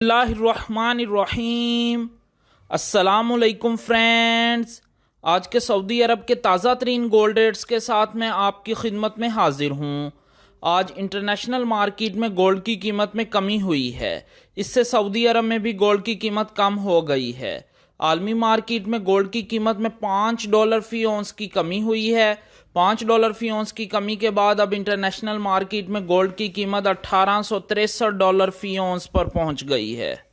बिस्मिल्लाहिर्रहमानिर्रहीम। अस्सलामुअलैकुम फ्रेंड्स, आज के सऊदी अरब के ताज़ा तरीन गोल्ड रेट्स के साथ मैं आपकी खिदमत में हाजिर हूँ। आज इंटरनेशनल मार्केट में गोल्ड की कीमत में कमी हुई है। इससे सऊदी अरब में भी गोल्ड की कीमत कम हो गई है। आलमी मार्केट में गोल्ड की कीमत में $5 फी औंस की कमी हुई है। $5 फी औंस की कमी के बाद अब इंटरनेशनल मार्केट में गोल्ड की कीमत $1863 फी औंस पर पहुंच गई है।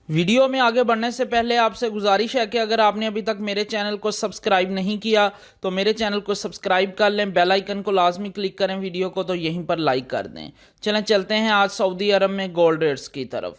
वीडियो में आगे बढ़ने से पहले आपसे गुजारिश है कि अगर आपने अभी तक मेरे चैनल को सब्सक्राइब नहीं किया तो मेरे चैनल को सब्सक्राइब कर लें, बेल आइकन को लाजमी क्लिक करें, वीडियो को तो यहीं पर लाइक कर दें। चलें चलते हैं आज सऊदी अरब में गोल्ड रेट्स की तरफ।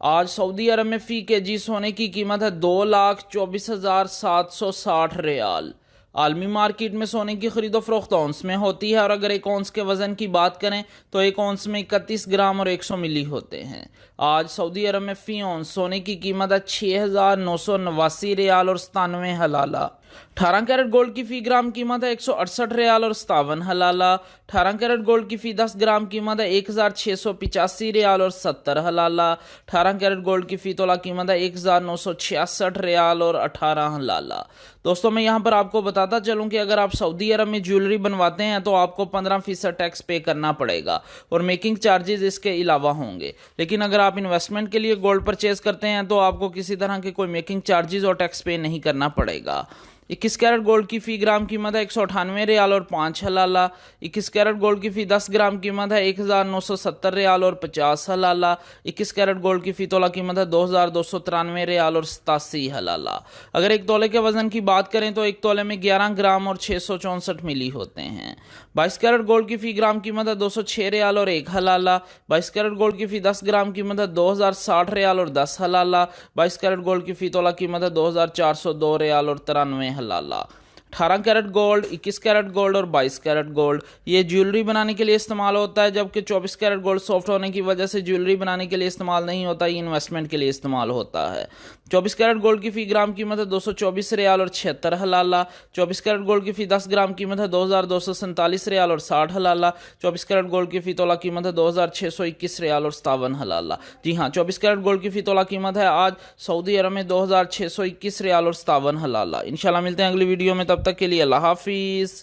आज सऊदी अरब में फ़ी केजी सोने की कीमत है 2,24,760 रियाल। आलमी मार्केट में सोने की खरीदो फरोख्त औंस में होती है और अगर एक औंस के वज़न की बात करें तो एक औंस में 31 ग्राम और 100 मिली होते हैं। आज सऊदी अरब में फ़ी औंस सोने की कीमत है 6,989 रियाल और 97 हलाला। 18 कैरेट गोल्ड की फ़ी ग्राम कीमत है 168 रियाल और 57 हलाला। 18 कैरेट गोल्ड की फ़ी 10 ग्राम कीमत है 1,685 रियाल और 70 हलाला। 18 कैरेट गोल्ड की फ़ी तोला कीमत है 1,966 रियाल और 18 हलाला। दोस्तों, मैं यहाँ पर आपको बताता चलूँ कि अगर आप सऊदी अरब में ज्वेलरी बनवाते हैं तो आपको 15% टैक्स पे करना पड़ेगा और मेकिंग चार्जेस इसके अलावा होंगे। लेकिन अगर आप इन्वेस्टमेंट के लिए गोल्ड परचेज करते हैं तो आपको किसी तरह के कोई मेकिंग चार्जेस और टैक्स पे नहीं करना पड़ेगा। 21 कैरेट गोल्ड की फ़ी ग्राम कीमत है 198 रियाल और 5 हलाला। 21 कैरेट गोल्ड की फ़ी 10 ग्राम कीमत है 1,970 रियाल और 50 हलाला। 21 कैरेट गोल्ड की फ़ी तोला कीमत है 2,293 रियाल और 87 हलाला। अगर एक तोले के वज़न की बात करें तो एक तोले में 11 ग्राम और 664 मिली होते हैं। 22 कैरेट गोल्ड की फ़ी ग्राम कीमत है 206 रियाल और 1 हलाला। 22 कैरेट गोल्ड की फ़ी 10 ग्राम कीमत है 2,060 रियाल और 10 हलाला। 22 कैरेट गोल्ड की फ़ी तोला कीमत है 2,402 रियाल और 93 हलाला। 18 कैरेट गोल्ड, 21 कैरेट गोल्ड और 22 कैरेट गोल्ड ये ज्वेलरी बनाने के लिए इस्तेमाल होता है, जबकि 24 कैरेट गोल्ड सॉफ्ट होने की वजह से ज्वेलरी बनाने के लिए इस्तेमाल नहीं होता, ये इन्वेस्टमेंट के लिए इस्तेमाल होता है। 24 कैरेट गोल्ड की फ़ी ग्राम कीमत है 224 रियाल और 76 हलाला। 24 कैरेट गोल्ड की फ़ी 10 ग्राम कीमत है 2,247 रियाल और 60 हलाला। 24 कैरेट गोल्ड की फ़ी तोला कीमत है 2,621 रियाल और 57 हलाला। जी हाँ, 24 कैरेट गोल्ड की फ़ी तोला कीमत है आज सऊदी अरब में 2,621 रियाल और 57 हलाला। इंशाल्लाह मिलते हैं अगली वीडियो में, तब तक के लिए अल्लाह हाफिज़।